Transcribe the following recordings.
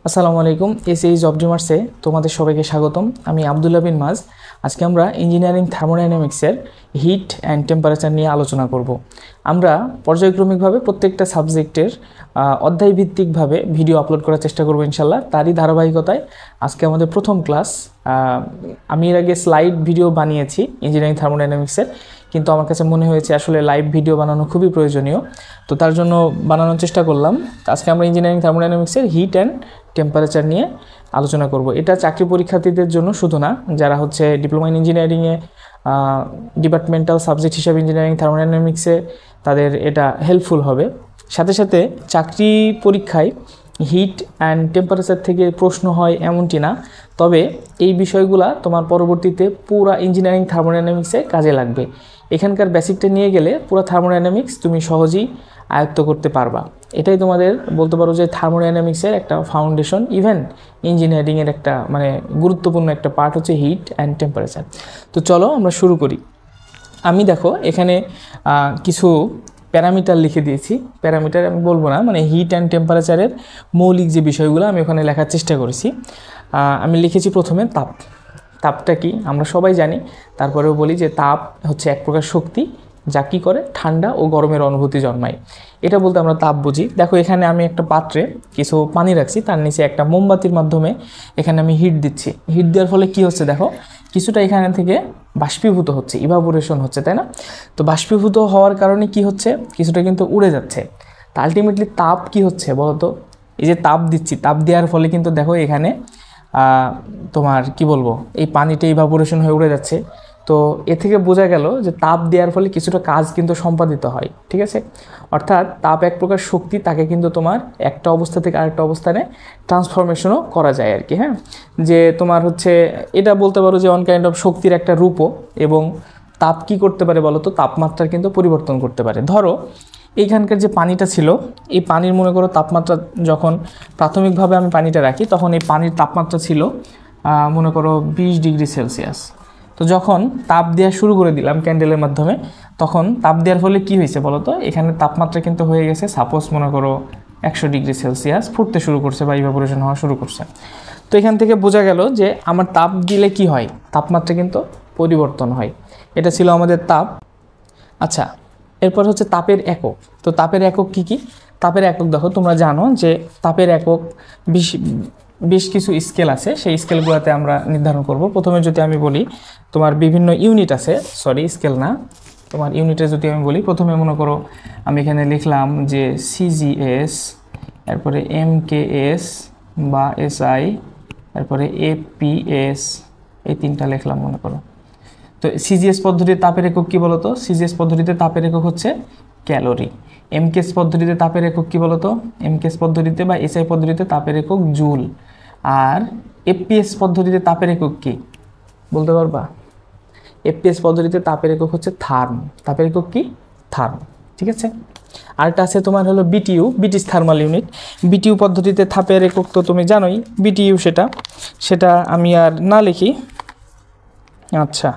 আসসালামু আলাইকুম। SAE job ড্রিমার্সে তোমাদের সবাইকে স্বাগতম। আমি আব্দুল্লাহ বিন মাজ। আজকে আমরা ইঞ্জিনিয়ারিং থার্মোডাইনামিক্সের হিট অ্যান্ড টেম্পারেচার নিয়ে আলোচনা করব। আমরা পর্যায়ক্রমিকভাবে প্রত্যেকটা সাবজেক্টের অধ্যায়ভিত্তিকভাবে ভিডিও আপলোড করার চেষ্টা করব ইনশাল্লাহ। তারই ধারাবাহিকতায় আজকে আমাদের প্রথম ক্লাস। আমি এর আগে স্লাইড ভিডিও বানিয়েছি ইঞ্জিনিয়ারিং থার্মোডাইনামিক্সের, কিন্তু আমার কাছে মনে হয়েছে আসলে লাইভ ভিডিও বানানো খুবই প্রয়োজনীয়, তো তার জন্য বানানোর চেষ্টা করলাম। আজকে আমরা ইঞ্জিনিয়ারিং থার্মোডাইনামিক্সের হিট অ্যান্ড টেম্পারেচার নিয়ে আলোচনা করব। এটা চাকরি পরীক্ষার্থীদের জন্য শুধু না, যারা হচ্ছে ডিপ্লোমা ইন ইঞ্জিনিয়ারিংয়ে ডিপার্টমেন্টাল সাবজেক্ট হিসাবে ইঞ্জিনিয়ারিং থার্মোডাইনামিক্সে তাদের এটা হেল্পফুল হবে। সাথে সাথে চাকরি পরীক্ষায় হিট অ্যান্ড টেম্পারেচার থেকে প্রশ্ন হয় এমনটি না, তবে এই বিষয়গুলা তোমার পরবর্তীতে পুরা ইঞ্জিনিয়ারিং থার্মোডাইনামিক্সে কাজে লাগবে। এখানকার বেসিকটা নিয়ে গেলে পুরো থার্মোডাইনামিক্স তুমি সহজেই আয়ত্ত করতে পারবা। এটাই তোমাদের বলতে পারো যে থার্মোডাইনামিক্সের একটা ফাউন্ডেশন, ইভেন ইঞ্জিনিয়ারিংয়ের একটা গুরুত্বপূর্ণ একটা পার্ট হচ্ছে হিট অ্যান্ড টেম্পারেচার। তো চলো আমরা শুরু করি। আমি দেখো এখানে কিছু প্যারামিটার লিখে দিয়েছি। প্যারামিটার আমি বলবো না, হিট অ্যান্ড টেম্পারেচারের মৌলিক যে বিষয়গুলো আমি ওখানে লেখার চেষ্টা করেছি। আমি লিখেছি প্রথমে তাপ। তাপটা কি আমরা সবাই জানি, তারপরেও বলি যে তাপ হচ্ছে এক প্রকার শক্তি যা কী করে ঠান্ডা ও গরমের অনুভূতি জন্মায়। এটা বলতে আমরা তাপ বুঝি। দেখো এখানে আমি একটা পাত্রে কিছু পানি রাখছি, তার নিচে একটা মোমবাতির মাধ্যমে এখানে আমি হিট দিচ্ছি। হিট দেওয়ার ফলে কি হচ্ছে দেখো, কিছুটা এখানে থেকে বাষ্পীভূত হচ্ছে, ইভাপোরেশন হচ্ছে, তাই না? তো বাষ্পীভূত হওয়ার কারণে কি হচ্ছে, কিছুটা কিন্তু উড়ে যাচ্ছে। তা আলটিমেটলি তাপ কি হচ্ছে বলতো, এই যে তাপ দিচ্ছি, তাপ দেওয়ার ফলে কিন্তু দেখো এখানে তোমার কি বলবো, এই পানিটা ইভাপোরেশন হয়ে উড়ে যাচ্ছে। তো এ থেকে বোঝা গেল যে তাপ দেওয়ার ফলে কিছুটা কাজ কিন্তু সম্পাদিত হয়, ঠিক আছে? অর্থাৎ তাপ এক প্রকার শক্তি, তাকে কিন্তু তোমার একটা অবস্থা থেকে আরেকটা অবস্থানে ট্রান্সফরমেশনও করা যায় আর কি। হ্যাঁ, যে তোমার হচ্ছে এটা বলতে পারো যে অন কাইন্ড অফ শক্তির একটা রূপও। এবং তাপ কি করতে পারে বলো তো, তাপমাত্রার কিন্তু পরিবর্তন করতে পারে। ধরো এইখানকার যে পানিটা ছিল, এই পানির মনে করো তাপমাত্রা যখন প্রাথমিকভাবে আমি পানিটা রাখি, তখন এই পানির তাপমাত্রা ছিল মনে করো 20 ডিগ্রি সেলসিয়াস। তো যখন তাপ দেওয়া শুরু করে দিলাম ক্যান্ডেলের মাধ্যমে, তখন তাপ দেওয়ার ফলে কি হয়েছে বলো তো, এখানে তাপমাত্রা কিন্তু হয়ে গেছে সাপোজ মনে করো 100 ডিগ্রি সেলসিয়াস, ফুটতে শুরু করছে বা ইভাপোরেশন হওয়া শুরু করছে। তো এখান থেকে বোঝা গেল যে আমার তাপ দিলে কি হয়, তাপমাত্রা কিন্তু পরিবর্তন হয়। এটা ছিল আমাদের তাপ। আচ্ছা, এরপর হচ্ছে তাপের একক। তো তাপের একক কি কি? তাপের একক দেখো, তোমরা জানো যে তাপের একক বেশ কিছু স্কেল আছে, সেই স্কেলগুলোতে আমরা নির্ধারণ করব। প্রথমে যদি আমি বলি তোমার বিভিন্ন ইউনিট আছে, স্কেল না, তোমার ইউনিটে যদি আমি বলি, প্রথমে মনে করো আমি এখানে লিখলাম যে সিজিএস, এরপরে এমকেএস বা এসআই, তারপরে এপিএস, এই তিনটা লিখলাম মনে করো। তো সিজিএস পদ্ধতিতে তাপের একক কী বলো তো? সিজিএস পদ্ধতিতে তাপের একক হচ্ছে ক্যালোরি। এমকেএস পদ্ধতিতে তাপের একক কী বলো তো? এমকেএস পদ্ধতিতে বা এসআই পদ্ধতিতে তাপের একক জুল। আর এপিএস পদ্ধতিতে তাপের একক কি বলতে পারবা? এপিএস পদ্ধতিতে তাপের একক হচ্ছে থার্ম। তাপের একক কি? থার্ম, ঠিক আছে? আরেকটা আছে তোমার হলো BTU, British thermal unit. BTU পদ্ধতিতে তাপের একক তো তুমি জানোই, বিটিইউ সেটা আমি আর না লিখি। আচ্ছা,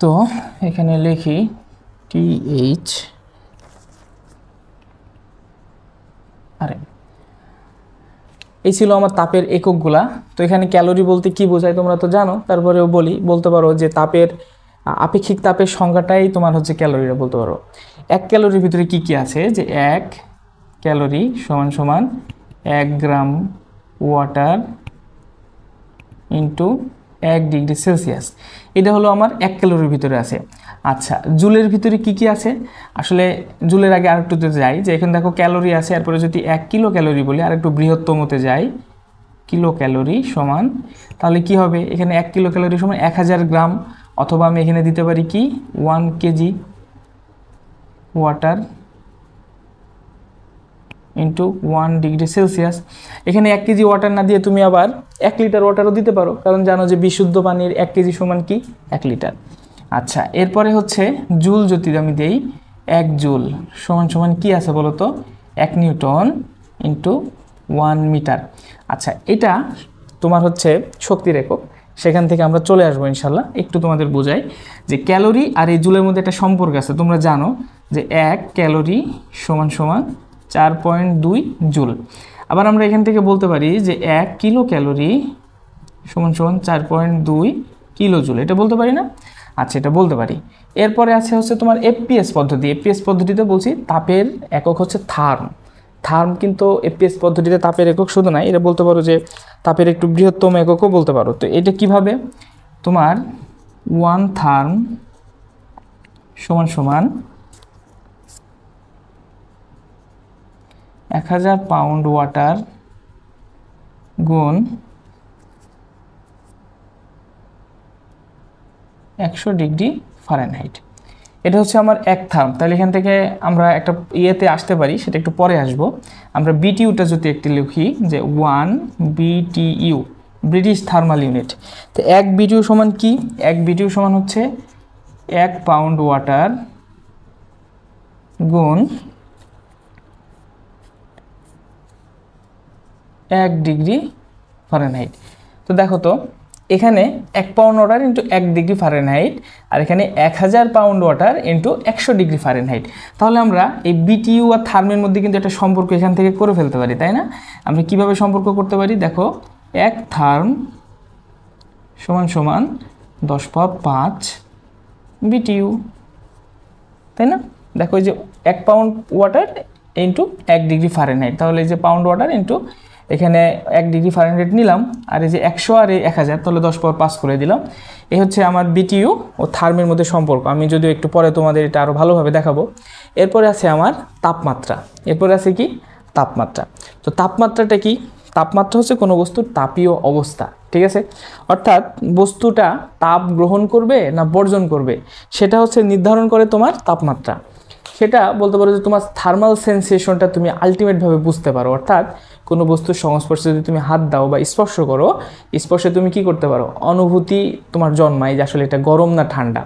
তো এখানে লিখি টিএইচ, আরে এই ছিল আমার তাপের এককগুলা। তো এখানে ক্যালোরি বলতে কি বোঝায় তোমরা তো জানো, তারপরেও বলতে পারো যে তাপের আপেক্ষিক তাপের সংখ্যাটাই তোমার হচ্ছে ক্যালোরিটা বলতে পারো। 1 ক্যালোরির ভিতরে কি কি আছে, যে 1 ক্যালোরি সমান সমান 1 গ্রাম ওয়াটার ইন্টু 1 ডিগ্রি সেলসিয়াস। এটা হলো আমার 1 ক্যালোরির ভিতরে আছে। আচ্ছা, জুলের ভিতরে কি কি আছে? আসলে জুলের আগে আরেকটুতে যাই, যে এখানে দেখো ক্যালোরি আছে, এরপরে যদি 1 কিলো ক্যালোরি বলি, আরেকটু বৃহত্তমতে যাই, কিলো ক্যালোরি সমান, তাহলে কি হবে, এখানে 1 কিলো ক্যালোরি সমান 1000 গ্রাম, অথবা আমি এখানে দিতে পারি কি 1 KG water into 1 degree Celsius. এখানে 1 কেজি ওয়াটার না দিয়ে তুমি আবার 1 লিটার ওয়াটারও দিতে পারো, কারণ জানো যে বিশুদ্ধ পানির 1 কেজি সমান কি 1 লিটার। আচ্ছা, এরপরে হচ্ছে জুল যদি আমি দেই, 1 জুল সমান সমান কি আছে বলো তো, 1 নিউটন ইন্টু 1 মিটার। আচ্ছা, এটা তোমার হচ্ছে শক্তির একক। সেখান থেকে আমরা চলে আসবো ইনশাল্লাহ। একটু তোমাদের বোঝাই যে ক্যালোরি আর এই জুলের মধ্যে একটা সম্পর্ক আছে। তোমরা জানো যে 1 ক্যালোরি সমান সমান 4.2 জুল। আবার আমরা এখান থেকে বলতে পারি যে 1 কিলো ক্যালোরি সমান সমান 4.2 কিলো জুল, এটা বলতে পারি না? আচ্ছা, এটা বলতে পারি। এরপরে হচ্ছে তোমার এফপিএস পদ্ধতি। এফপিএস পদ্ধতিতে বলছি তাপের একক হচ্ছে থার্ম। থার্ম কিন্তু এফপিএস পদ্ধতিতে তাপের একক শুধু নাই, এটা বলতে পারো যে তাপের একটু বৃহত্তম এককও বলতে পারো। তো এটা কিভাবে? তোমার 1 থার্ম সমান সমান 1000 পাউন্ড ওয়াটার গুণ 100 ডিগ্রি ফারেনহাইট। এটা হচ্ছে আমার 1 থার্ম। তাহলে এখান থেকে আমরা একটা ইয়েতে আসতে পারি, সেটা একটু পরে আসবো। আমরা বিটিইউটা যদি একটি লিখি যে 1 বিটিইউ, ব্রিটিশ থার্মাল ইউনিট। তো 1 বিটিইউ সমান কি? 1 বিটিইউ সমান হচ্ছে 1 পাউন্ড ওয়াটার গুণ 1 ডিগ্রি ফারেনহাইট। তো দেখো তো এখানে 1 pound water into 1 degree Fahrenheit, আর এখানে 1000 pound water into 100 degree Fahrenheit. তাহলে আমরা এই বিটিইউ আর থার্মের মধ্যে কিন্তু একটা সম্পর্ক এখান থেকে করে ফেলতে পারি, তাই না? আমরা কিভাবে সম্পর্ক করতে পারি? দেখো 1 থার্ম সমান সমান 10 পাওয়ার 5 বিটিইউ, তাই না? দেখো এই যে 1 pound water into 1 degree Fahrenheit, তাহলে এই যে পাউন্ড ওয়াটার ইন্টু এখানে 1 ডিগ্রি ফারেনহাইট নিলাম, আর এই যে 100 আর এই 1000, তাহলে 10 পাওয়ার 5 করে দিলাম। এই হচ্ছে আমার বিটিইউ ও থার্মের মধ্যে সম্পর্ক। আমি যদিও একটু পরে তোমাদের এটা আরও ভালোভাবে দেখাবো। এরপরে আছে আমার তাপমাত্রা। এরপরে আছে কি? তাপমাত্রা। তো তাপমাত্রাটা কি? তাপমাত্রা হচ্ছে কোনো বস্তুর তাপীয় অবস্থা, ঠিক আছে? অর্থাৎ বস্তুটা তাপ গ্রহণ করবে না বর্জন করবে, সেটা হচ্ছে নির্ধারণ করে তোমার তাপমাত্রা। সেটা বলতে পারো যে তোমার থার্মাল সেন্সেশনটা তুমি আলটিমেটভাবে বুঝতে পারো। অর্থাৎ কোনো বস্তুর সংস্পর্শে যদি তুমি হাত দাও বা স্পর্শ করো, স্পর্শে তুমি কি করতে পারো? অনুভূতি তোমার জন্মায় যে আসলে এটা গরম না ঠান্ডা।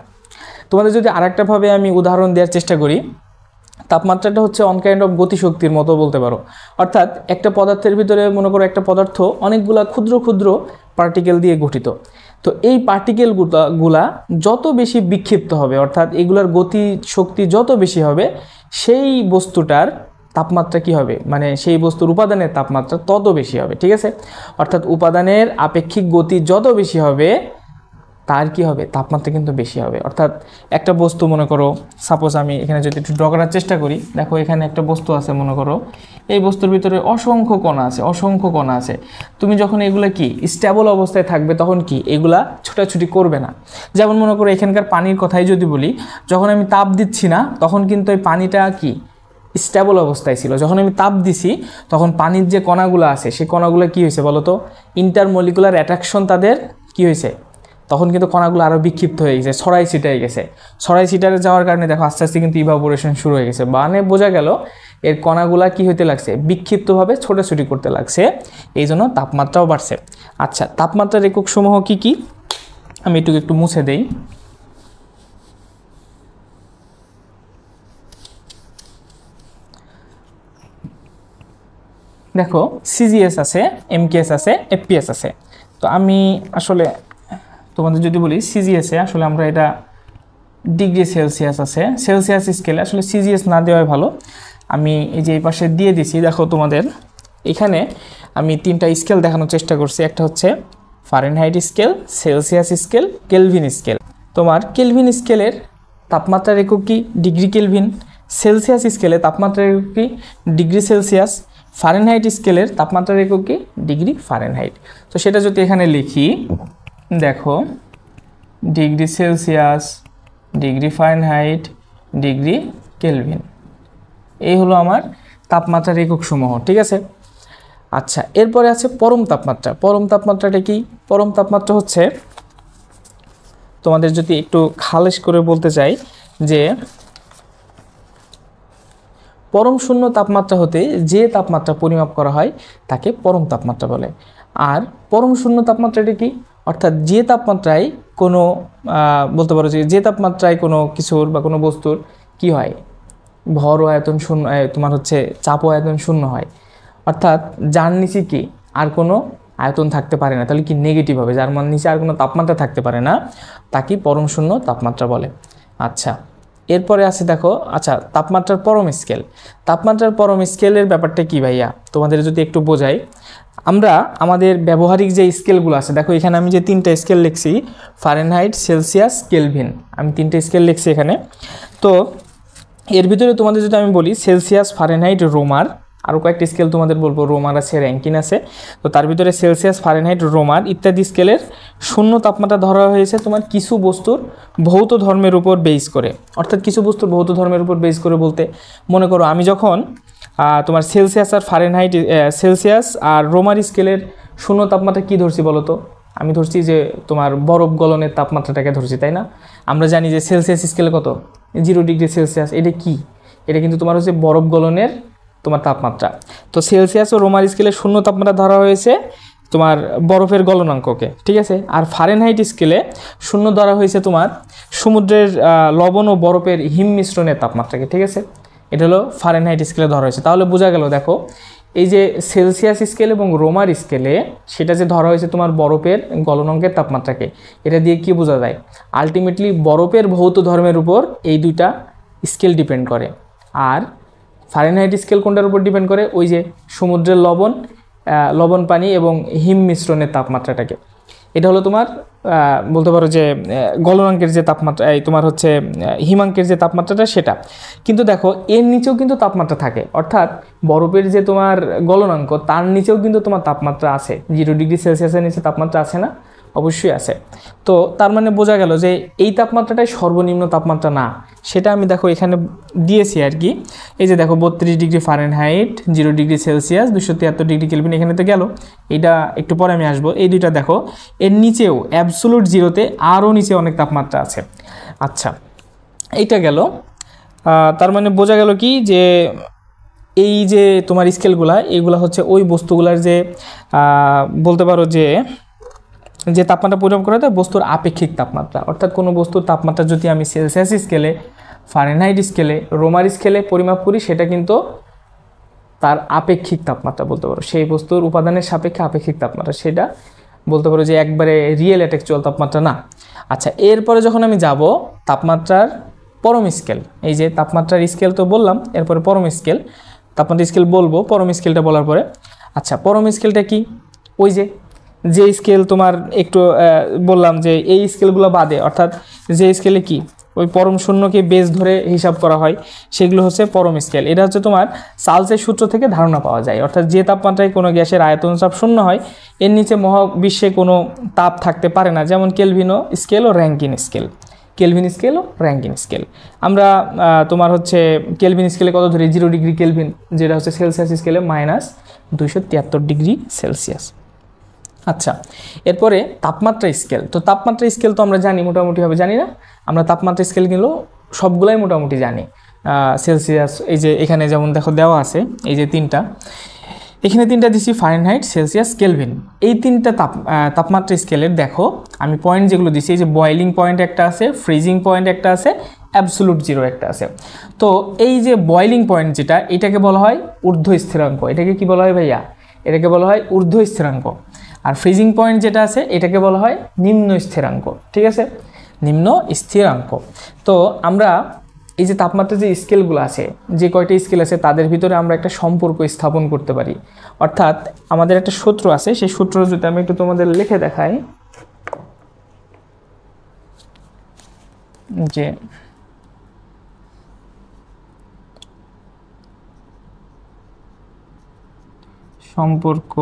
তোমাদের যদি আরেকটাভাবে আমি উদাহরণ দেওয়ার চেষ্টা করি, তাপমাত্রাটা হচ্ছে অন কাইন্ড অফ গতিশক্তির মতো বলতে পারো। অর্থাৎ একটা পদার্থের ভিতরে মনে করো একটা পদার্থ অনেকগুলা ক্ষুদ্র ক্ষুদ্র পার্টিকেল দিয়ে গঠিত। তো এই পার্টিকেলগুলা যত বেশি বিক্ষিপ্ত হবে, অর্থাৎ এগুলার গতি শক্তি যত বেশি হবে, সেই বস্তুটার তাপমাত্রা কি হবে? মানে সেই বস্তুর উপাদানের তাপমাত্রা তত বেশি হবে, ঠিক আছে? অর্থাৎ উপাদানের আপেক্ষিক গতি যত বেশি হবে, তার কি হবে? তাপমাত্রা কিন্তু বেশি হবে। অর্থাৎ একটা বস্তু মনে করো, সাপোজ আমি এখানে যদি একটু ড্র করার চেষ্টা করি, দেখো এখানে একটা বস্তু আছে মনে করো, এই বস্তুর ভিতরে অসংখ্য কণা আছে। তুমি যখন এগুলা কি স্টেবল অবস্থায় থাকবে, তখন কি এগুলা ছোটাছুটি করবে না। যেমন মনে করো এখানকার পানির কথাই যদি বলি, যখন আমি তাপ দিচ্ছি না, তখন কিন্তু এই পানিটা কি স্টেবল অবস্থায় ছিল। যখন আমি তাপ দিছি, তখন পানির যে কণাগুলো আছে, সেই কণাগুলো কি হয়েছে বলো তো? ইন্টারমলিকুলার অ্যাট্রাকশন তাদের কি হয়েছে? তখন কিন্তু কণাগুলো আরও বিক্ষিপ্ত হয়ে গেছে, ছড়াই ছিটাই গেছে। ছড়াই ছিটারে যাওয়ার কারণে দেখো আস্তে আস্তে কিন্তু ইভাপোরেশন শুরু হয়ে গেছে। মানে বোঝা গেল এর কণাগুলা কি হতে লাগছে? বিক্ষিপ্তভাবে ছোটাছুটি করতে লাগছে, এই জন্য তাপমাত্রাও বাড়ছে। আচ্ছা, তাপমাত্রার একক সমূহ কি কি? আমি একটু মুছে দেই। দেখো সিজিএস আছে, এমকেএস আছে, এফপিএস আছে। তো আমি আসলে তোমাদের যদি বলি সিজিএসে আসলে আমরা এটা ডিগ্রি সেলসিয়াস আছে, সেলসিয়াস স্কেলে আসলে সিজিএস না দেওয়াই ভালো। আমি এই যে এই পাশে দিয়ে দিছি, দেখো তোমাদের এখানে আমি 3টা স্কেল দেখানোর চেষ্টা করছি। একটা হচ্ছে Fahrenheit scale, Celsius scale, Kelvin scale. তোমার কেলভিন স্কেলের তাপমাত্রার একক কি? Degree kelvin. সেলসিয়াস স্কেলে তাপমাত্রার একক কি? Degree Celsius. ফারেনহাইট স্কেলের তাপমাত্রার একক কি? Degree Fahrenheit. তো সেটা যদি এখানে লিখি, দেখো degree Celsius, degree Fahrenheit, degree Kelvin, এই হলো আমার তাপমাত্রার একক সমূহ, ঠিক আছে? আচ্ছা, এরপরে আছে পরম তাপমাত্রা। পরম তাপমাত্রাটা কি? পরম তাপমাত্রা হচ্ছে তোমাদের যদি একটু খালেশ করে বলতে চাই যে পরম শূন্য তাপমাত্রা হতে যে তাপমাত্রা পরিমাপ করা হয় তাকে পরম তাপমাত্রা বলে। আর পরম শূন্য তাপমাত্রাটা কি? অর্থাৎ যে তাপমাত্রায় কোনো বলতে পারো যে তাপমাত্রায় কোনো কিছুর বা কোনো বস্তুর কি হয়? ভর ও আয়তন শূন্য, তোমার হচ্ছে চাপ ও আয়তন শূন্য হয়। অর্থাৎ যার নিচে কি আর কোনো আয়তন থাকতে পারে না, তাহলে কি নেগেটিভ হবে। যার নিচে আর কোনো তাপমাত্রা থাকতে পারে না, তাকে পরম শূন্য তাপমাত্রা বলে। আচ্ছা, এরপরে আছে দেখো, আচ্ছা তাপমাত্রার পরম স্কেল। তাপমাত্রার পরম স্কেলের ব্যাপারটা কি ভাইয়া, তোমাদের যদি একটু বোঝাই। আমরা আমাদের ব্যবহারিক যে স্কেলগুলো আছে, দেখো এখানে আমি যে 3টা স্কেল লিখছি, ফারেনহাইট, সেলসিয়াস, কেলভিন, আমি 3টে স্কেল লিখছি এখানে। তো এর ভিতরে তোমাদের যদি আমি বলি সেলসিয়াস, ফারেনহাইট, রোমার, আরও কয়েকটি স্কেল তোমাদের বলবো, রোমার আছে, র্যাঙ্কিন আছে। তো তার ভিতরে সেলসিয়াস, ফারেনহাইট, রোমার ইত্যাদি স্কেলের শূন্য তাপমাত্রা ধরা হয়েছে তোমার কিছু বস্তুর ভৌত ধর্মের উপর বেস করে। অর্থাৎ কিছু বস্তুর ভৌত ধর্মের উপর বেস করে বলতে, মনে করো আমি যখন তোমার সেলসিয়াস আর ফারেনহাইট, সেলসিয়াস আর রোমার স্কেলের শূন্য তাপমাত্রা কী ধরছি বলো তো? আমি ধরছি যে তোমার বরফ গলনের তাপমাত্রাটাকে ধরছি, তাই না? আমরা জানি যে সেলসিয়াস স্কেলে কত, 0 ডিগ্রি সেলসিয়াস। এটা কি? এটা কিন্তু তোমার হচ্ছে বরফ গলনের তোমার তাপমাত্রা। তো সেলসিয়াস ও রোমার স্কেলে শূন্য তাপমাত্রা ধরা হয়েছে তোমার বরফের গলনাঙ্ককে, ঠিক আছে। আর ফারেনহাইট স্কেলে শূন্য ধরা হয়েছে তোমার সমুদ্রের লবণ ও বরফের হিম মিশ্রণের তাপমাত্রাকে, ঠিক আছে। এটা হলো ফারেনহাইট স্কেলে ধরা হয়েছে। তাহলে বোঝা গেল, দেখো এই যে সেলসিয়াস স্কেল এবং রোমার স্কেলে সেটা যে ধরা হয়েছে তোমার বরফের গলনাঙ্কের তাপমাত্রাকে, এটা দিয়ে কি বোঝা যায়? আলটিমেটলি বরফের ভৌত ধর্মের উপর এই দুইটা স্কেল ডিপেন্ড করে। আর ফারেনহাইট স্কেল কোনটার উপর ডিপেন্ড করে? ওই যে সমুদ্রের লবণ পানি এবং হিম মিশ্রণের তাপমাত্রাটাকে। এটা হলো তোমার বলতে পারো যে গলনাঙ্কের যে তাপমাত্রা, এই তোমার হচ্ছে হিমাঙ্কের যে তাপমাত্রাটা সেটা। কিন্তু দেখো এর নিচেও কিন্তু তাপমাত্রা থাকে, অর্থাৎ বরফের যে তোমার গলনাঙ্ক তার নিচেও কিন্তু তোমার তাপমাত্রা আছে। 0 ডিগ্রি সেলসিয়াসের নিচে তাপমাত্রা আছে না? অবশ্যই আছে। তো তার মানে বোঝা গেল যে এই তাপমাত্রাটাই সর্বনিম্ন তাপমাত্রা না, সেটা আমি দেখো এখানে দিয়েছি আর কি। এই যে দেখো 32 degree Fahrenheit, 0 degree Celsius, 273 degree Kelvin, এখানে তো গেল। এটা একটু পরে আমি আসবো। এই দুইটা দেখো, এর নিচেও অ্যাবসোলুট জিরোতে আরও নিচে অনেক তাপমাত্রা আছে। আচ্ছা, এইটা গেল। তার মানে বোঝা গেল কি যে এই যে তোমার স্কেলগুলা, এইগুলা হচ্ছে ওই বস্তুগুলার যে বলতে পারো যে তাপমাত্রা পরিমাপ করা হয় বস্তুর আপেক্ষিক তাপমাত্রা। অর্থাৎ কোনো বস্তুর তাপমাত্রা যদি আমি সেলসিয়াস স্কেলে, ফারেনহাইট স্কেলে, রোমার স্কেলে পরিমাপ করি, সেটা কিন্তু তার আপেক্ষিক তাপমাত্রা বলতে পারো। সেই বস্তুর উপাদানের সাপেক্ষে আপেক্ষিক তাপমাত্রা, সেটা বলতে পারো যে একবারে রিয়েল অ্যাকচুয়াল তাপমাত্রা না। আচ্ছা, এরপরে যখন আমি যাব তাপমাত্রার পরম স্কেল, এই যে তাপমাত্রার স্কেল তো বললাম, এরপরে পরম স্কেল, তাপমাত্রা স্কেল বলবো, পরম স্কেলটা বলার পরে। আচ্ছা, পরম স্কেলটা কি? ওই যে স্কেল তোমার একটু বললাম যে এই স্কেলগুলো বাদে, অর্থাৎ যে স্কেলে কি ওই পরম শূন্যকে বেস ধরে হিসাব করা হয়, সেগুলো হচ্ছে পরম স্কেল। এটা হচ্ছে তোমার চার্লসের সূত্র থেকে ধারণা পাওয়া যায়। অর্থাৎ যে তাপমাত্রায় কোনো গ্যাসের আয়তন চাপ শূন্য হয়, এর নিচে মহাবিশ্বে কোনো তাপ থাকতে পারে না, যেমন কেলভিন স্কেল ও র্যাঙ্কিন স্কেল। কেলভিন স্কেল ও র্যাঙ্কিন স্কেল। আমরা তোমার হচ্ছে কেলভিন স্কেলে কত ধরি? 0 ডিগ্রি কেলভিন, যেটা হচ্ছে সেলসিয়াস স্কেলে -273 ডিগ্রি সেলসিয়াস। আচ্ছা, এরপরে তাপমাত্রা স্কেল। তো তাপমাত্রা স্কেল তো আমরা জানি, মোটামুটিভাবে জানি না? আমরা তাপমাত্রা স্কেলগুলো সবগুলাই মোটামুটি জানি। সেলসিয়াস, এই যে এখানে যেমন দেখো দেওয়া আছে, এই যে 3টা, এখানে 3টা দিছি, ফারেনহাইট, সেলসিয়াস, কেলভিন। এই 3টা তাপমাত্রা স্কেলের দেখো আমি পয়েন্ট যেগুলো দিছি, এই যে বয়েলিং পয়েন্ট একটা আছে, ফ্রিজিং পয়েন্ট একটা আছে, অ্যাবসোলুট জিরো একটা আছে। তো এই যে বয়েলিং পয়েন্ট যেটা, এটাকে বলা হয় ঊর্ধ্ব স্থিরাঙ্ক। এটাকে কি বলা হয় ভাইয়া? এটাকে বলা হয় ঊর্ধ্ব স্থিরাঙ্ক। আর ফ্রিজিং পয়েন্ট যেটা আছে, এটাকে বলা হয় নিম্ন স্থিরাঙ্ক, ঠিক আছে? নিম্ন স্থিরাঙ্ক। তো আমরা এই যে তাপমাত্রা যে স্কেলগুলো আছে, যে কয়টা স্কেল আছে, তাদের ভিতরে আমরা একটা সম্পর্ক স্থাপন করতে পারি। অর্থাৎ আমাদের একটা সূত্র আছে, সেই সূত্র যদি আমি একটু তোমাদের লিখে দেখাই, যে সম্পর্ক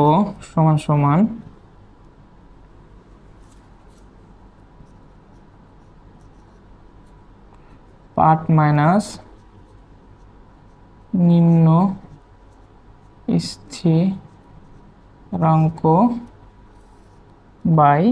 সমান সমান পাঠ মাইনাস নিম্ন স্থিরাঙ্ক বাই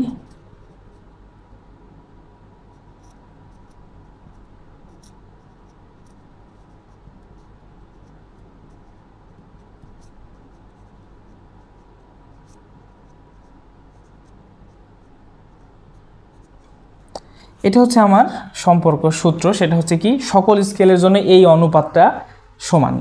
এটা হচ্ছে আমার সম্পর্ক সূত্র। সেটা হচ্ছে কি, সকল স্কেলের জন্য এই অনুপাতটা সমান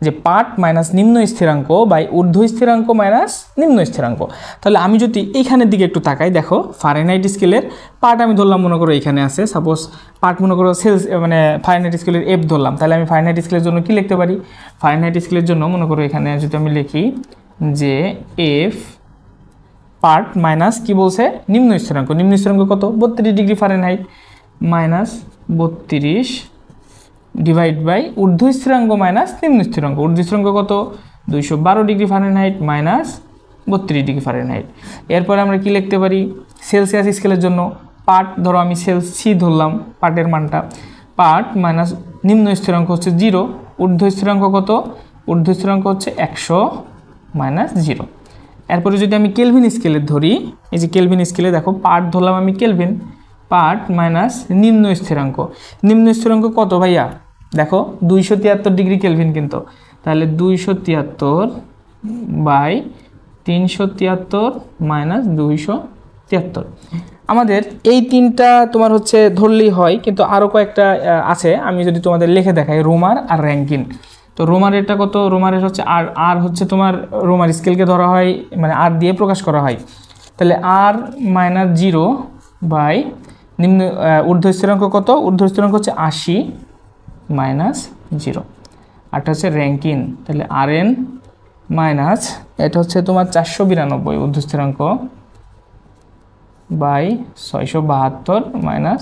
যে পার্ট মাইনাস নিম্ন স্থিরাঙ্ক বাই ঊর্ধ্ব স্থিরাঙ্ক মাইনাস নিম্ন স্থিরাঙ্ক। তাহলে আমি যদি এইখানের দিকে একটু তাকাই, দেখো ফারেনহাইট স্কেলের পার্ট আমি ধরলাম, মনে করো এখানে আছে, সাপোজ পার্ট মনে করো মানে ফারেনহাইট স্কেলের এফ ধরলাম, তাহলে আমি ফারেনহাইট স্কেলের জন্য কি লিখতে পারি? ফারেনহাইট স্কেলের জন্য মনে করো এখানে যদি আমি লিখি যে এফ পার্ট মাইনাস কি বলছে নিম্ন স্থিরাঙ্ক, নিম্ন স্থিরাঙ্ক কত 32 degree Fahrenheit minus 32 divide by ঊর্ধ্ব স্থিরাঙ্ক মাইনাস নিম্ন স্থিরাঙ্ক, ঊর্ধ্ব স্থিরাঙ্ক কত 212 degree Fahrenheit minus 32 degree Fahrenheit. এরপরে আমরা কি লিখতে পারি সেলসিয়াস স্কেলের জন্য পার্ট ধরো আমি সি ধরলাম, পার্টের মানটা পার্ট মাইনাস নিম্ন স্থিরাঙ্ক হচ্ছে 0, ঊর্ধ্ব স্থিরাঙ্ক কত, ঊর্ধ্ব স্থিরাঙ্ক হচ্ছে 100 মাইনাস 0। এরপরে যদি আমি কেলভিন স্কেলের ধরি, এই যে কেলভিন স্কেলে দেখো পার্ট ধরলাম আমি কেলভিন, পার্ট মাইনাস নিম্ন স্থিরাঙ্ক, নিম্ন স্থিরাঙ্ক কত ভাইয়া দেখো 273 ডিগ্রি কেলভিন কিন্তু, তাহলে 273 বাই 373 মাইনাস 273। আমাদের এই তিনটা তোমার হচ্ছে ধরলেই হয়, কিন্তু আরও কয়েকটা আছে, আমি যদি তোমাদের লিখে দেখাই রোমার আর র্যাঙ্কিন। তো রোমারেরটা কত, রোমারের হচ্ছে আর হচ্ছে তোমার রোমার স্কেলকে ধরা হয় মানে আর দিয়ে প্রকাশ করা হয়, তাহলে আর মাইনাস 0 বাই নিম্ন ঊর্ধ্ব স্থিরাঙ্ক কত, ঊর্ধ্ব স্থিরাঙ্ক হচ্ছে 80 মাইনাস 0, আরটা হচ্ছে র্যাঙ্কিন, তাহলে আর এন মাইনাস এটা হচ্ছে তোমার 492 ঊর্ধ্ব স্থিরাঙ্ক বাই 672 মাইনাস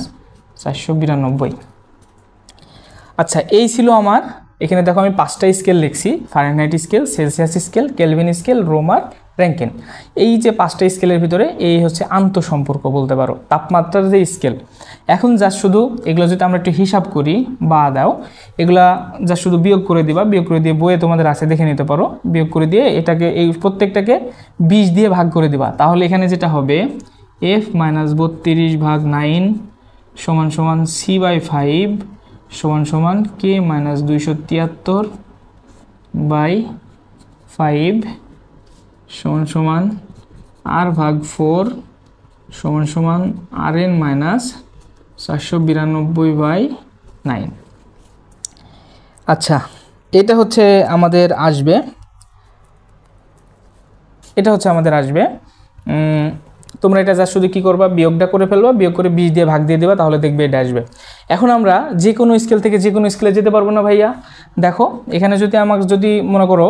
492। আচ্ছা এই ছিল আমার, এখানে দেখো আমি 5টা স্কেল লিখছি, Fahrenheit scale, Celsius scale, Kelvin scale, Reaumur, Rankine. এই যে 5টা স্কেলের ভিতরে এই হচ্ছে আন্তঃসম্পর্ক বলতে পারো, তাপমাত্রার যে স্কেল। এখন যা শুধু এগুলো যদি আমরা একটু হিসাব করি বা দাও, এগুলা যা শুধু বিয়োগ করে দিবা, বিয়োগ করে দিয়ে বইয়ে তোমাদের আছে দেখে নিতে পারো, বিয়োগ করে দিয়ে এটাকে এই প্রত্যেকটাকে 20 দিয়ে ভাগ করে দিবা, তাহলে এখানে যেটা হবে f মাইনাস 32 ভাগ 9 সমান সমান c/5 সমান সমান k মাইনাস 273 বাই 5 সমান সমান r ভাগ 4 সমান সমান rn মাইনাস 492 বাই 9। আচ্ছা এটা হচ্ছে আমাদের আসবে, এটা হচ্ছে আমাদের আসবে। তোমরা এটা যা শুধু কী করবা, বিয়োগটা করে ফেলবা, বিয়োগ করে 20 দিয়ে ভাগ দিয়ে দেবা, তাহলে দেখবে এটা আসবে। এখন আমরা যে কোনো স্কেল থেকে যে কোনো স্কেলে যেতে পারবো না ভাইয়া? দেখো এখানে যদি আমাকে যদি মনে করো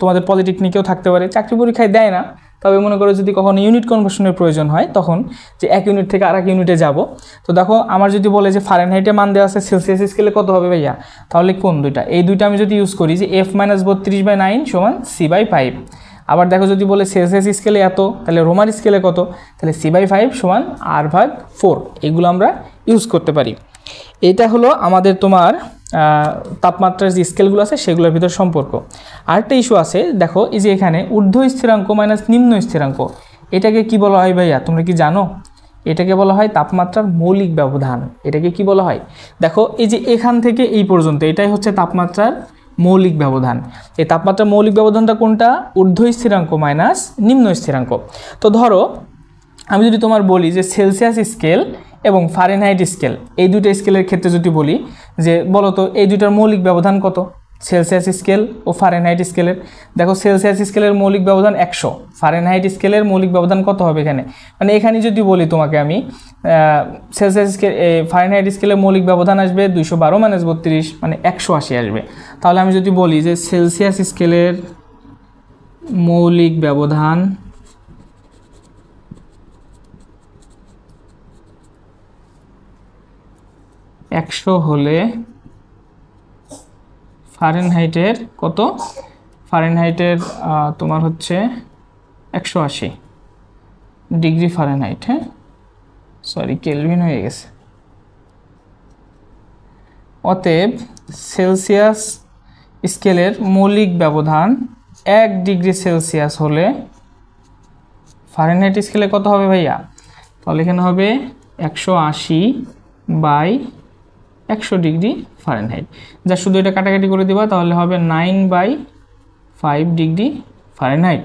তোমাদের পলিটেকনিকেও থাকতে পারে, চাকরি পরীক্ষায় দেয় না, তবে মনে করো যদি কখনো ইউনিট কনভার্সনের প্রয়োজন হয় তখন যে এক ইউনিট থেকে আরেক ইউনিটে যাব, তো দেখো আমার যদি বলে যে ফারেনহাইটে মান দেওয়া আছে সেলসিয়াস স্কেলে কত হবে ভাইয়া, তাহলে কোন দুইটা, এই দুইটা আমি যদি ইউজ করি যে f মাইনাস 32/9 সমান c/5। আবার দেখো যদি বলে সেলসিয়াস স্কেলে এত, তাহলে রোমার স্কেলে কত, তাহলে c/5 সমান r ভাগ 4, এগুলো আমরা ইউজ করতে পারি। এটা হলো আমাদের তোমার তাপমাত্রার যে স্কেলগুলো আছে সেগুলোর ভিতর সম্পর্ক। আরেকটা ইস্যু আছে, দেখো এই যে এখানে ঊর্ধ্ব স্থিরাঙ্ক মাইনাস নিম্ন স্থিরাঙ্ক, এটাকে কি বলা হয় ভাইয়া তোমরা কি জানো? এটাকে বলা হয় তাপমাত্রার মৌলিক ব্যবধান। এটাকে কি বলা হয়? দেখো এই যে এখান থেকে এই পর্যন্ত এটাই হচ্ছে তাপমাত্রার মৌলিক ব্যবধান। এই তাপমাত্রার মৌলিক ব্যবধানটা কোনটা? ঊর্ধ্ব স্থিরাঙ্ক মাইনাস নিম্ন স্থিরাঙ্ক। তো ধরো আমি যদি তোমার বলি যে সেলসিয়াস স্কেল এবং ফারেনহাইট স্কেল, এই দুটো স্কেলের ক্ষেত্রে যদি বলি যে বলো তো এই দুটার মৌলিক ব্যবধান কত, সেলসিয়াস স্কেল ও ফারেনহাইট স্কেলের। দেখো সেলসিয়াস স্কেলের মৌলিক ব্যবধান 100, ফারেনহাইট স্কেলের মৌলিক ব্যবধান কত হবে এখানে, মানে এখানে যদি বলি তোমাকে আমি সেলসিয়াস স্কেল ফারেনহাইট স্কেলের মৌলিক ব্যবধান আসবে 212 মাইনাস 32 মানে 180 আসবে। তাহলে আমি যদি বলি যে সেলসিয়াস স্কেলের মৌলিক ব্যবধান একশো হলে ফারেনহাইটের কত, ফারেনহাইটের তোমার হচ্ছে 180 ডিগ্রি ফারেনহাইট, হ্যাঁ সরি কেলভিন হয়ে গেছে। অতএব সেলসিয়াস স্কেলের মৌলিক ব্যবধান 1 ডিগ্রি সেলসিয়াস হলে ফারেনহাইট স্কেলে কত হবে ভাইয়া? তাহলে এখানে হবে 180 বাই 100 ডিগ্রি ফারেনহাইট, যা শুধু এটা কাটাকাটি করে দিবা তাহলে হবে 9/5 ডিগ্রি ফারেনহাইট,